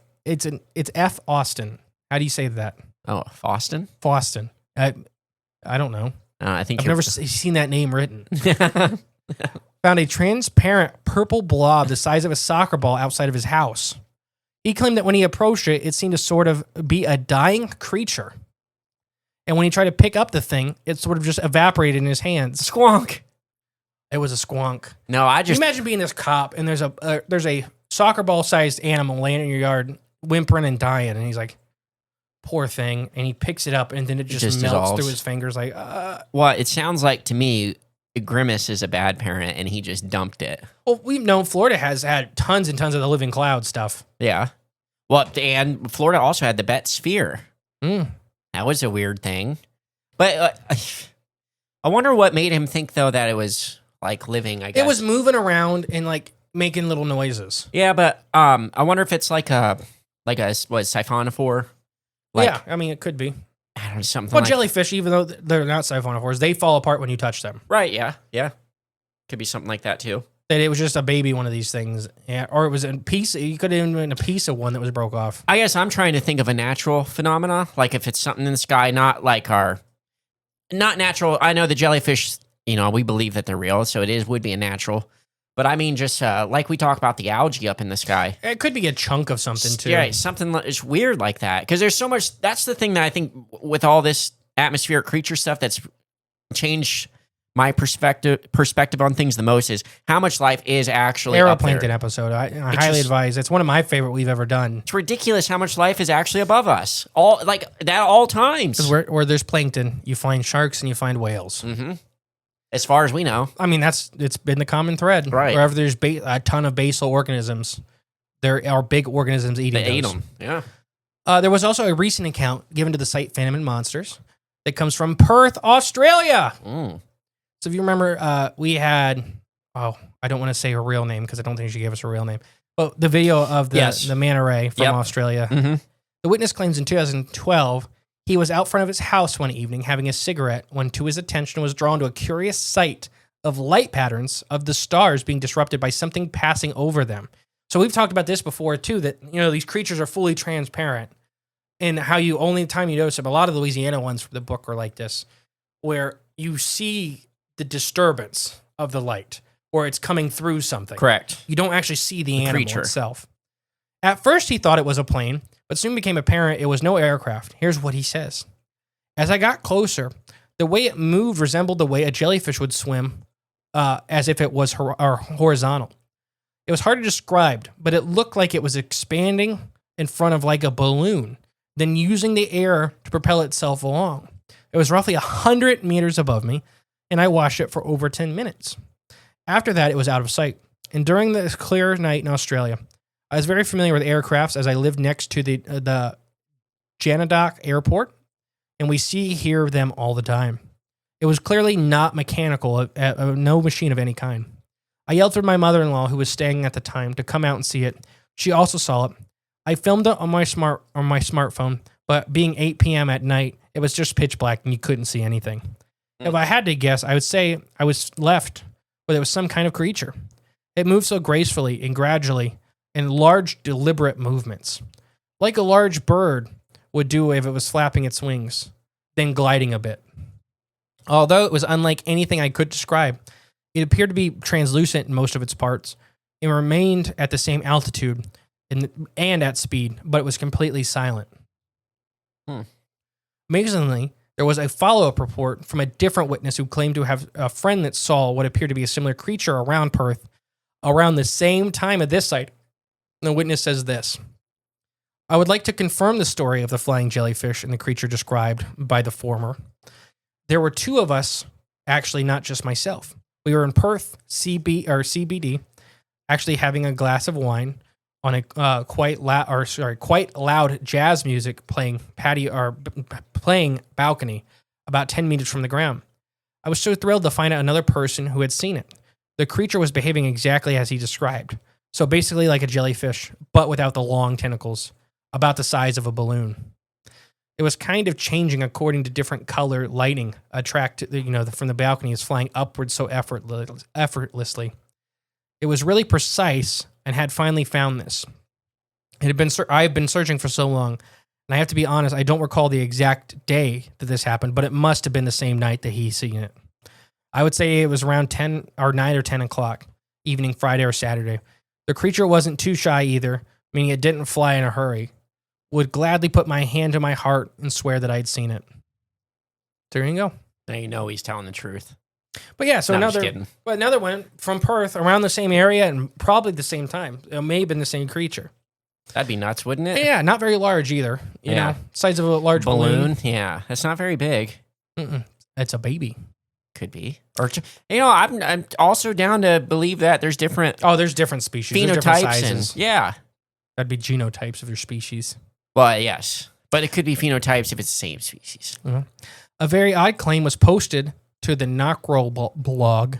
F. Austin. How do you say that? Oh, Faustin? Faustin. I don't know. I think I've never seen that name written. Found a transparent purple blob the size of a soccer ball outside of his house. He claimed that when he approached it, it seemed to sort of be a dying creature. And when he tried to pick up the thing, it sort of just evaporated in his hands. Squonk. It was a squonk. No, I Can you just imagine being this cop and there's a soccer ball sized animal laying in your yard, whimpering and dying, and he's like, poor thing, and he picks it up and then it just melts dissolves through his fingers like, Well, it sounds like to me, Grimace is a bad parent, and he just dumped it. Well, we've known Florida has had tons and tons of the living cloud stuff. Yeah. Well, and Florida also had the Bet Sphere. Mm. That was a weird thing. But I wonder what made him think, though, that it was like living, I guess. It was moving around and like making little noises. Yeah, but I wonder if it's like a siphonophore? Like, yeah, I mean, it could be. I don't know, something Well, like jellyfish, even though they're not siphonophores, they fall apart when you touch them. Right, yeah. Could be something like that, too. That it was just a baby one of these things. Yeah, or it was a piece. You could have even been a piece of one that was broke off. I guess I'm trying to think of a natural phenomena, like if it's something in the sky, not like not natural. I know the jellyfish, we believe that they're real, so would be a natural. But I mean, just like we talk about the algae up in the sky. It could be a chunk of something, too. Yeah, something that's weird like that. Because there's so much, that's the thing that I think with all this atmospheric creature stuff that's changed my perspective on things the most is how much life is actually up Aeroplankton there. episode. I highly advise. It's one of my favorite we've ever done. It's ridiculous how much life is actually above us. All times. Because where there's plankton, you find sharks and you find whales. Mm-hmm. As far as we know. I mean, it's been the common thread. Right. Wherever there's a ton of basal organisms, there are big organisms eating They ate those. them. Yeah. There was also a recent account given to the site Phantom and Monsters that comes from Perth, Australia. Mm. So if you remember, we had, I don't want to say her real name because I don't think she gave us her real name, but the video of the manta ray from Australia. Mm-hmm. The witness claims in 2012, he was out front of his house one evening having a cigarette when to his attention was drawn to a curious sight of light patterns of the stars being disrupted by something passing over them. So we've talked about this before too, that, these creatures are fully transparent and how only time you notice them, a lot of the Louisiana ones from the book are like this, where you see the disturbance of the light or it's coming through something. Correct. You don't actually see the animal creature itself. At first, he thought it was a plane, but soon became apparent it was no aircraft. Here's what he says. As I got closer, the way it moved resembled the way a jellyfish would swim, as if it was horizontal. It was hard to describe, but it looked like it was expanding in front of like a balloon, then using the air to propel itself along. It was roughly 100 meters above me, and I watched it for over 10 minutes. After that, it was out of sight. And during this clear night in Australia, I was very familiar with aircrafts as I lived next to the Janadoc airport, and we hear them all the time. It was clearly not mechanical, no machine of any kind. I yelled for my mother-in-law, who was staying at the time, to come out and see it. She also saw it. I filmed it on my smartphone, but being 8 p.m. at night, it was just pitch black and you couldn't see anything. If I had to guess, I would say I was left where there was some kind of creature. It moved so gracefully and gradually in large, deliberate movements, like a large bird would do if it was flapping its wings, then gliding a bit. Although it was unlike anything I could describe, it appeared to be translucent in most of its parts. It remained at the same altitude and at speed, but it was completely silent. Amazingly, there was a follow-up report from a different witness who claimed to have a friend that saw what appeared to be a similar creature around Perth around the same time at this site. The witness says this: I would like to confirm the story of the flying jellyfish and the creature described by the former. There were two of us, actually not just myself. We were in Perth, CBD, actually having a glass of wine on a quite loud jazz music playing balcony about 10 meters from the ground. I was so thrilled to find out another person who had seen it. The creature was behaving exactly as he described. So basically like a jellyfish, but without the long tentacles, about the size of a balloon. It was kind of changing according to different color lighting from the balcony is flying upwards so effortlessly. It was really precise and had finally found this. I have been searching for so long, and I have to be honest, I don't recall the exact day that this happened, but it must have been the same night that he seen it. I would say it was around 10 or 9 or 10 o'clock, evening Friday or Saturday. The creature wasn't too shy either, meaning it didn't fly in a hurry. Would gladly put my hand to my heart and swear that I'd seen it. There you go. Now you know he's telling the truth. But yeah, so No, I'm just kidding. another one from Perth around the same area and probably the same time. It may have been the same creature. That'd be nuts, wouldn't it? Yeah, not very large either. You know, size of a large balloon. Yeah, that's not very big. It's a baby. Could be. Or I'm also down to believe that there's different There's different species. There's different phenotypes sizes. and yeah. That'd be genotypes of your species. Well, yes, but it could be phenotypes if it's the same species. A very odd claim was posted to the Knockroll blog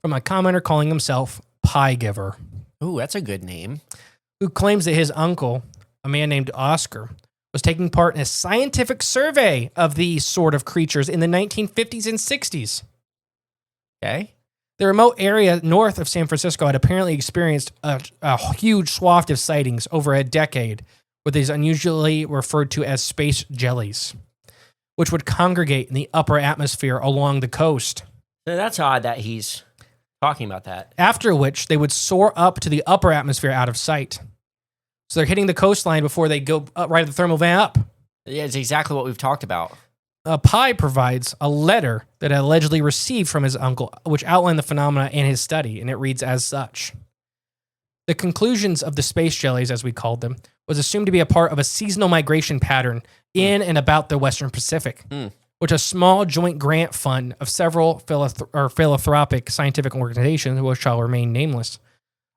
from a commenter calling himself Pie Giver, Ooh, that's a good name. who claims that his uncle, a man named Oscar, was taking part in a scientific survey of these sort of creatures in the 1950s and 60s. Okay. The remote area north of San Francisco had apparently experienced a huge swath of sightings over a decade with these unusually referred to as space jellies, which would congregate in the upper atmosphere along the coast. So that's odd that he's talking about that. After which they would soar up to the upper atmosphere out of sight. So they're hitting the coastline before they go right at the thermal van up. Yeah, it's exactly what we've talked about. Pye provides a letter that I allegedly received from his uncle, which outlined the phenomena in his study, and it reads as such. The conclusions of the space jellies, as we called them, was assumed to be a part of a seasonal migration pattern in and about the Western Pacific, which a small joint grant fund of several philanthropic scientific organizations, which shall remain nameless.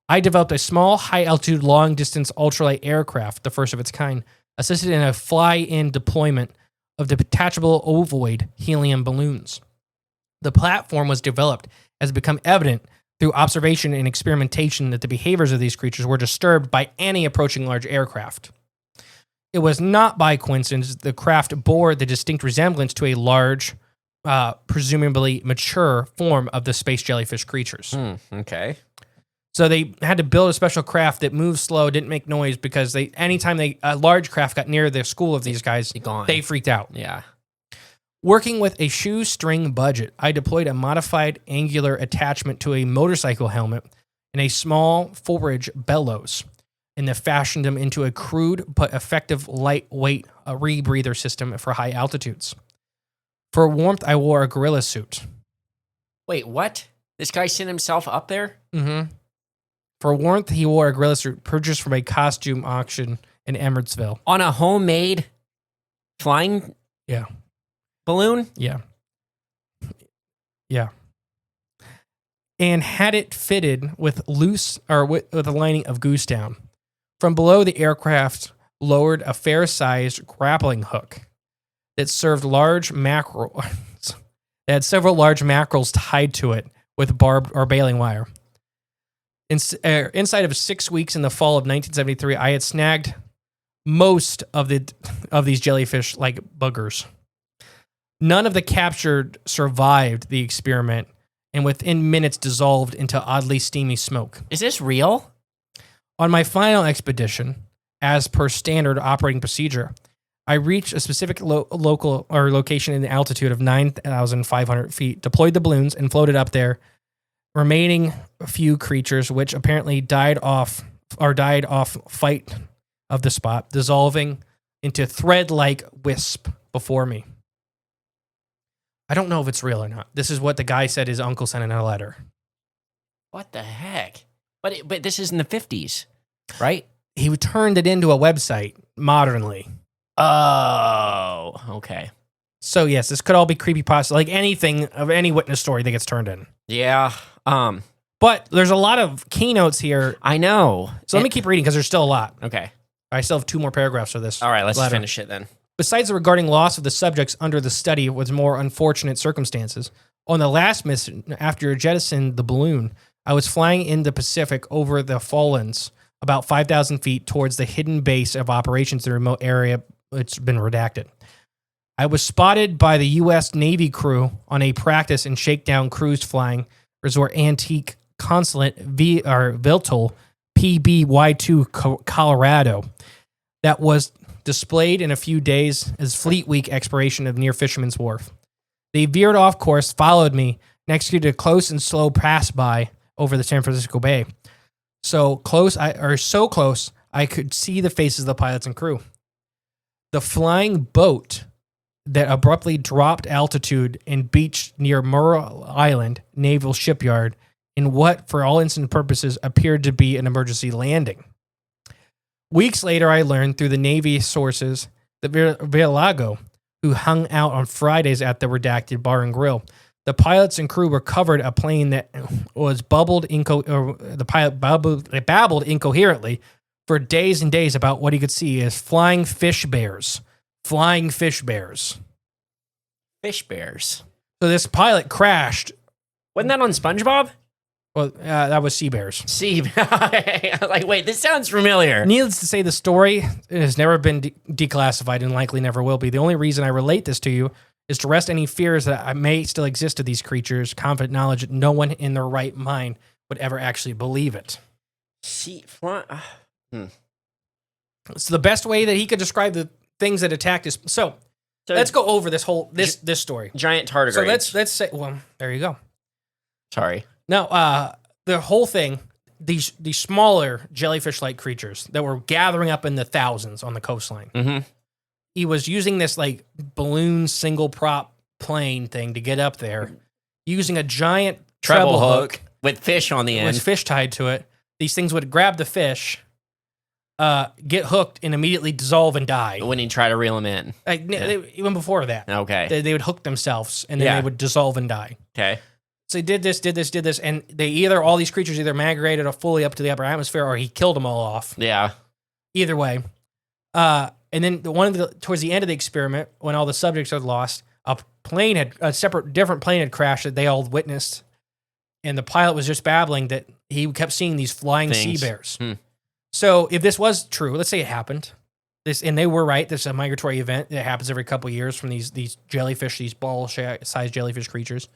I developed a small, high-altitude, long-distance ultralight aircraft, the first of its kind, assisted in a fly-in deployment of the detachable ovoid helium balloons. The platform was developed as it become evident through observation and experimentation that the behaviors of these creatures were disturbed by any approaching large aircraft. It was not by coincidence the craft bore the distinct resemblance to a large, presumably mature form of the space jellyfish creatures. Okay. So they had to build a special craft that moved slow, didn't make noise, because anytime a large craft got near the school of these guys, they freaked out. Yeah. Working with a shoestring budget, I deployed a modified angular attachment to a motorcycle helmet and a small forage bellows, and then fashioned them into a crude but effective lightweight rebreather system for high altitudes. For warmth, I wore a gorilla suit. Wait, what? This guy sent himself up there? Mm-hmm. For warmth, he wore a gorilla suit purchased from a costume auction in Emmetsville. On a homemade flying balloon? Yeah. And had it fitted with with a lining of goose down. From below, the aircraft lowered a fair-sized grappling hook that served large mackerel. It had several large mackerels tied to it with barbed or baling wire. Inside of 6 weeks in the fall of 1973, I had snagged most of these jellyfish like buggers. None of the captured survived the experiment, and within minutes dissolved into oddly steamy smoke. Is this real? On my final expedition, as per standard operating procedure, I reached a specific location in the altitude of 9,500 feet, deployed the balloons, and floated up there. Remaining a few creatures, which apparently died off fight of the spot, dissolving into thread-like wisp before me. I don't know if it's real or not. This is what the guy said his uncle sent in a letter. What the heck? But this is in the 50s, right? He turned it into a website modernly. Oh, okay. So yes, this could all be creepypasta, like anything of any witness story that gets turned in. Yeah. But there's a lot of keynotes here. I know. So let me keep reading because there's still a lot. Okay. I still have 2 more paragraphs of this. All right, let's letter. finish it then. Besides the regarding loss of the subjects under the study with more unfortunate circumstances, on the last mission, after jettisoning the balloon, I was flying in the Pacific over the Fallens, about 5,000 feet towards the hidden base of operations in the remote area. It's been redacted. I was spotted by the U.S. Navy crew on a practice and shakedown cruise flying resort antique consulate Viltel PBY2 Colorado that was displayed in a few days as Fleet Week expiration of near Fisherman's Wharf. They veered off course, followed me, and executed a close and slow pass-by over the San Francisco Bay. So close I could see the faces of the pilots and crew. The flying boat that abruptly dropped altitude and beached near Murrah Island Naval Shipyard in what, for all intents and purposes, appeared to be an emergency landing. Weeks later, I learned through the Navy sources that Villago, who hung out on Fridays at the redacted bar and grill, the pilots and crew recovered a plane that was babbled incoherently for days and days about what he could see as flying fish bears. Flying fish bears. Fish bears. So this pilot crashed. Wasn't that on SpongeBob? Well, that was sea bears. See, like, wait, this sounds familiar. Needless to say, the story has never been declassified and likely never will be. The only reason I relate this to you is to rest any fears that I may still exist to these creatures, confident knowledge that no one in their right mind would ever actually believe it. It's the best way that he could describe the things that attacked us. So let's go over this whole this story. Giant tardigrades. So let's say, well, there you go. Sorry. Now, the whole thing, these smaller jellyfish-like creatures that were gathering up in the thousands on the coastline. Mm-hmm. He was using this like balloon single prop plane thing to get up there, using a giant treble hook with fish on the end. With fish tied to it. These things would grab the fish, get hooked, and immediately dissolve and die. When he tried to reel them in. Like even before that. Okay. They would hook themselves, and then they would dissolve and die. Okay. So he did this, and all these creatures either migrated fully up to the upper atmosphere, or he killed them all off. Yeah. Either way. And then towards the end of the experiment, when all the subjects had lost, a different plane had crashed that they all witnessed, and the pilot was just babbling that he kept seeing these flying sea bears. So if this was true, let's say it happened, and they were right, this is a migratory event that happens every couple of years from these jellyfish, these ball-sized jellyfish creatures.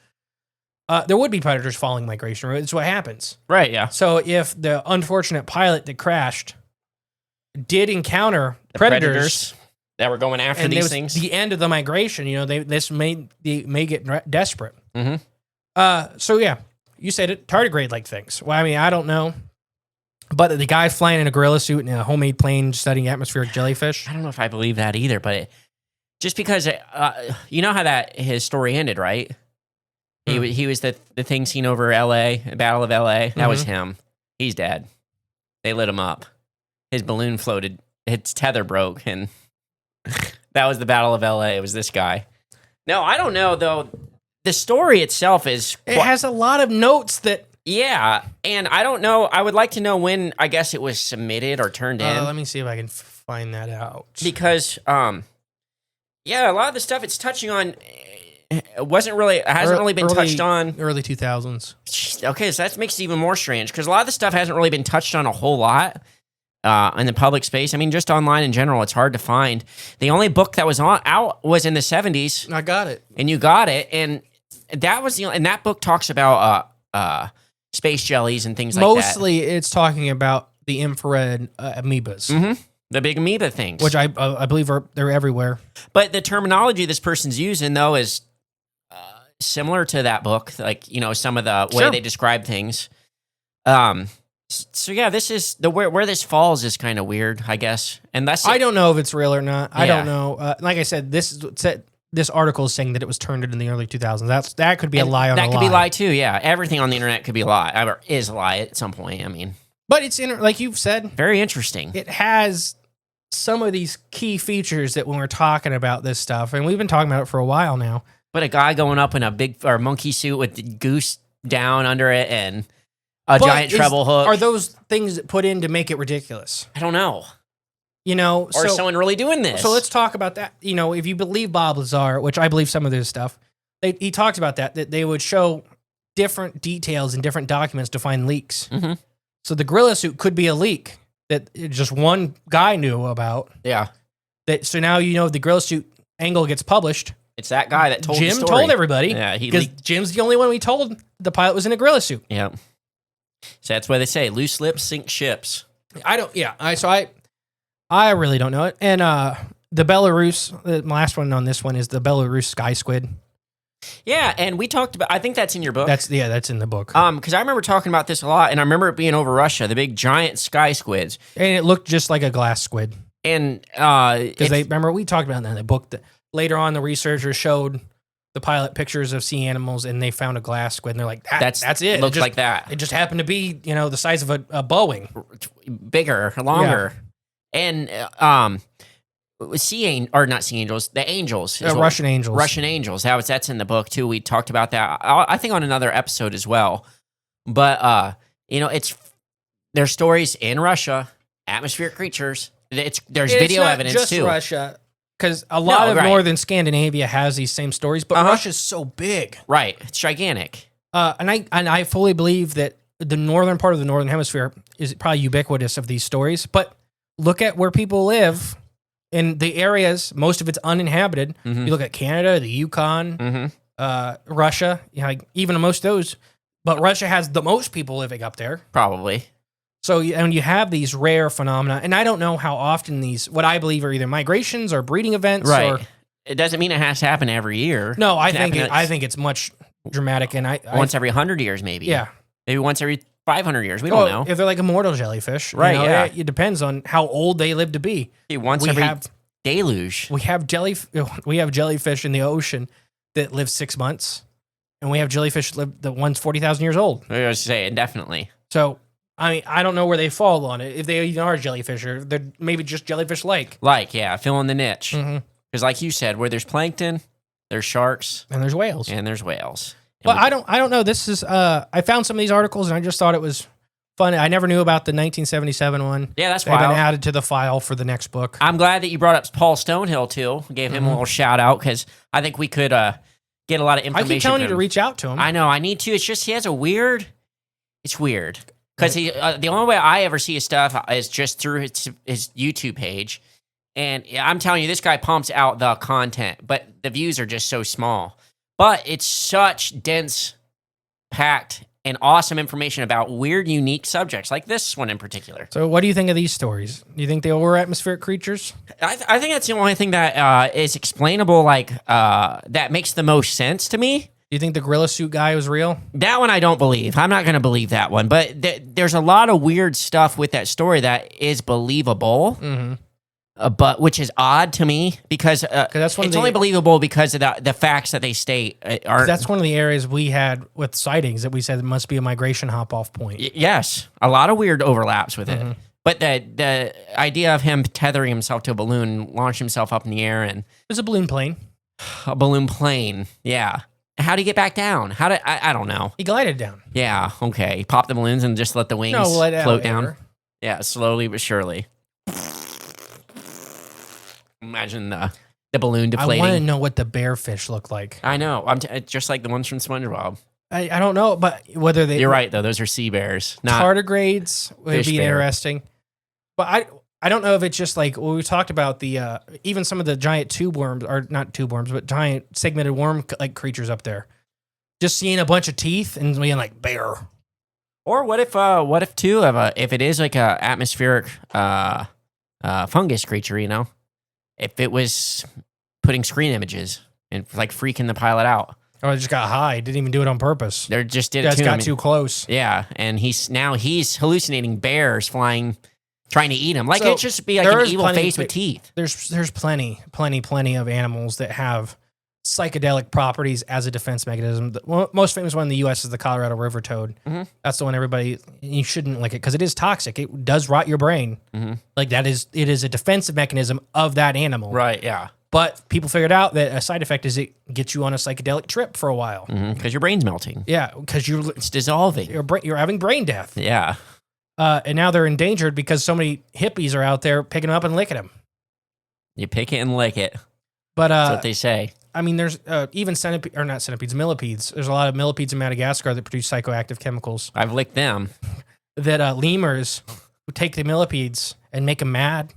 There would be predators following migration route. It's what happens. Right, yeah. So if the unfortunate pilot that crashed did encounter predators that were going after these things, the end of the migration, this may get desperate. Mm-hmm. So yeah, you said it, tardigrade-like things. Well, I mean, I don't know, but the guy flying in a gorilla suit in a homemade plane studying atmospheric jellyfish. I don't know if I believe that either, but just because you know how his story ended, right? He was the thing seen over L.A., Battle of L.A. That was him. He's dead. They lit him up. His balloon floated. Its tether broke, and that was the Battle of L.A. It was this guy. No, I don't know, though. The story itself is... It has a lot of notes that... Yeah, and I don't know. I would like to know when, I guess, it was submitted or turned in. Let me see if I can find that out. Because, a lot of the stuff it's touching on... hasn't really been touched on. Early 2000s. Okay, so that makes it even more strange because a lot of the stuff hasn't really been touched on a whole lot in the public space. I mean, just online in general, it's hard to find. The only book that was out was in the 70s. I got it. And you got it. And that was and that book talks about space jellies and things like that. Mostly it's talking about the infrared amoebas. Mm-hmm. The big amoeba things. Which I believe they're everywhere. But the terminology this person's using, though, is... similar to that book, like, some of the way they describe things. So yeah, this is where this falls is kind of weird, I guess. And I don't know if it's real or not. I don't know. Like I said, this article is saying that it was turned in the early 2000s. That could be a lie on a lie. That could be a lie too. Yeah, everything on the internet could be a lie, or is a lie at some point. I mean, but it's like you've said, very interesting. It has some of these key features that when we're talking about this stuff, and we've been talking about it for a while now. But a guy going up in a big monkey suit with the goose down under it and a giant treble hook. Are those things put in to make it ridiculous? I don't know. Or is someone really doing this? So let's talk about that. If you believe Bob Lazar, which I believe some of this stuff, he talks about that they would show different details in different documents to find leaks. Mm-hmm. So the gorilla suit could be a leak that just one guy knew about. Yeah. So now the gorilla suit angle gets published. It's that guy that told Jim the story. told everybody. Yeah, because Jim's the only one we told the pilot was in a gorilla suit. Yeah. So that's why they say loose lips sink ships. I really don't know it. And the Belarus, the last one on this one is the Belarus sky squid. Yeah, and we talked about. I think that's in your book. That's in the book. Because I remember talking about this a lot, and I remember it being over Russia, the big giant sky squids, and it looked just like a glass squid. And because remember we talked about that in the book that later on, the researchers showed the pilot pictures of sea animals, and they found a glass squid, and they're like, that's it. Looks It just, like that. It just happened to be, the size of a Boeing. Bigger, longer. And not sea angels, the angels. Russian angels. Russian angels. That's in the book, too. We talked about that, I think, on another episode as well. But, there's stories in Russia, atmospheric creatures. There's video evidence, just too. Russia. Because a lot of right. northern Scandinavia has these same stories, but Russia's so big. Right. It's gigantic. And I fully believe that the northern part of the northern hemisphere is probably ubiquitous of these stories. But look at where people live in the areas, most of it's uninhabited. Mm-hmm. You look at Canada, the Yukon, Russia, even most of those. But Russia has the most people living up there. Probably. So, and you have these rare phenomena, and I don't know how often these, what I believe are either migrations or breeding events. Right. Or, it doesn't mean it has to happen every year. no, I think it's much dramatic, and once every 100 years, maybe. Yeah. Maybe once every 500 years. We don't know. If they're like immortal jellyfish, Right, yeah. it depends on how old they live to be. Once every deluge. We have jellyfish in the ocean that live 6 months, and we have jellyfish that one's 40,000 years old. I was saying, definitely. So, I don't know where they fall on it. If they even are jellyfish, or they're maybe just jellyfish-like. Fill in the niche. Because like you said, where there's plankton, there's sharks. And there's whales. And there's whales. But I don't know. This is, I found some of these articles, and I just thought it was fun. I never knew about the 1977 one. Yeah, that's They've been wild. added to the file for the next book. I'm glad that you brought up Paul Stonehill, too. Gave him a little shout-out, because I think we could get a lot of information. I keep telling you from to reach out to him. I know. I need to. It's just he has it's weird. Because the only way I ever see his stuff is just through his YouTube page. And I'm telling you, this guy pumps out the content, but the views are just so small. But it's such dense, packed, and awesome information about weird, unique subjects, like this one in particular. So what do you think of these stories? Do you think they were atmospheric creatures? I think that's the only thing that is explainable, that makes the most sense to me. Do you think the gorilla suit guy was real? That one I don't believe. I'm not going to believe that one. But there's a lot of weird stuff with that story that is believable, but which is odd to me because that's it's only believable because of the facts that they state are. That's one of the areas we had with sightings that we said it must be a migration hop-off point. Yes, a lot of weird overlaps with it. But the idea of him tethering himself to a balloon, launch himself up in the air, and It was a balloon plane. a balloon plane, yeah. How'd he get back down? I don't know. He glided down. Yeah, okay. Pop the balloons and just let the wings float down. Yeah, slowly but surely. Imagine the balloon deflating. I want to know what the bearfish look like. I know. Just like the ones from SpongeBob. I don't know, but whether they... You're right, though. Those are sea bears. Not tardigrades would fish be bear. interesting. But I don't know if it's just like, well, we talked about the, even some of the giant tube worms, or not tube worms, but giant segmented worm like creatures up there. Just seeing a bunch of teeth and being like, bear. Or what if if it is like a atmospheric fungus creature, if it was putting screen images and like freaking the pilot out. Or they just got high, didn't even do it on purpose. They just did Just it to got him. too close. Yeah, and he's hallucinating bears flying, trying to eat him. Like So, it just be like there an is evil plenty- face with teeth. There's plenty of animals that have psychedelic properties as a defense mechanism. The most famous one in the U.S. is the Colorado river toad. That's the one you shouldn't lick it because it is toxic. It does rot your brain. Like it is a defensive mecanism of that animal. Right, yeah. But people figured out that a side effect is it gets you on a psychedelic trip for a while. Because your brain's melting. Yeah, because It's dissolving. you're having brain death. Yeah. And now they're endangered because so many hippies are out there picking them up and licking them. You pick it and lick it. But That's what they say. I mean, there's even millipedes. There's a lot of millipedes in Madagascar that produce psychoactive chemicals. I've licked them. That lemurs who take the millipedes and make them mad,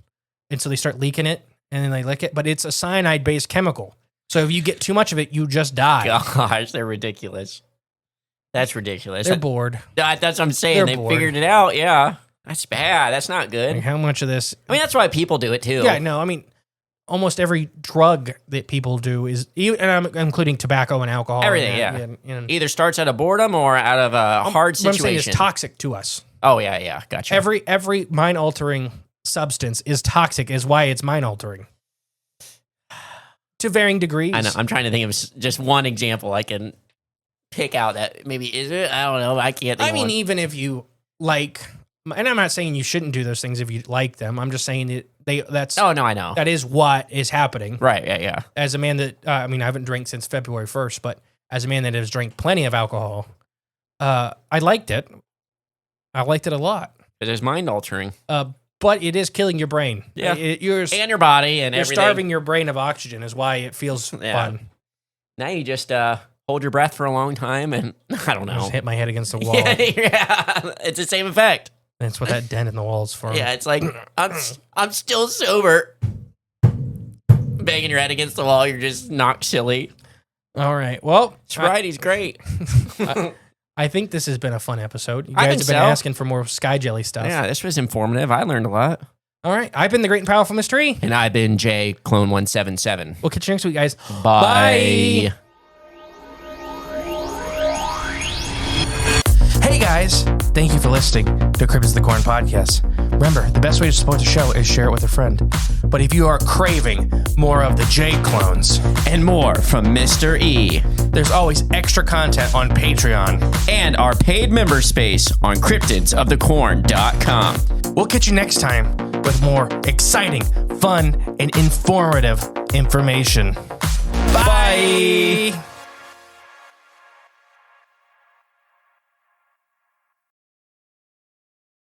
and so they start leaking it, and then they lick it. But it's a cyanide-based chemical. So if you get too much of it, you just die. Gosh, they're ridiculous. That's ridiculous. They're bored. That's what I'm saying. They're They bored. figured it out. Yeah. That's bad. That's not good. Like, how much of this? I mean, that's why people do it too. Yeah, no, I mean, almost every drug that people do is, and I'm including tobacco and alcohol. Everything, Either starts out of boredom or out of a hard What I'm saying situation. is toxic to us. Oh, yeah. Gotcha. Every mind-altering substance is toxic, is why it's mind-altering. to varying degrees. I know. I'm trying to think of just one example I can pick out that maybe is it. I don't know. I can't. Think I of mean, one. even if you like, and I'm not saying you shouldn't do those things if you like them. I'm just saying that's. Oh no, I know. That is what is happening. Right. Yeah. As a man that, I mean, I haven't drank since February 1st, but as a man that has drank plenty of alcohol, I liked it. I liked it a lot. It is mind altering. But it is killing your brain. Yeah. And your body and you're everything. starving your brain of oxygen is why it feels fun. Now you just hold your breath for a long time and I don't know. Just hit my head against the wall. Yeah. It's the same effect. That's what that dent in the wall is for. Yeah, it's like I'm still sober. Banging your head against the wall, you're just knocked silly. All right. Well, That's right. He's great. I think this has been a fun episode. You I guys think have been so. asking for more Sky Jelly stuff. Yeah, this was informative. I learned a lot. All right. I've been the Great and Powerful Mr. E. And I've been Jay Clone 177. We'll catch you next week, guys. Bye. Hey, guys. Thank you for listening to Cryptids the Corn podcast. Remember, the best way to support the show is share it with a friend. But if you are craving more of the J clones And more from Mr. E. there's always extra content on Patreon. And our paid member space on cryptidsofthecorn.com. We'll catch you next time with more exciting, fun, and informative information. Bye.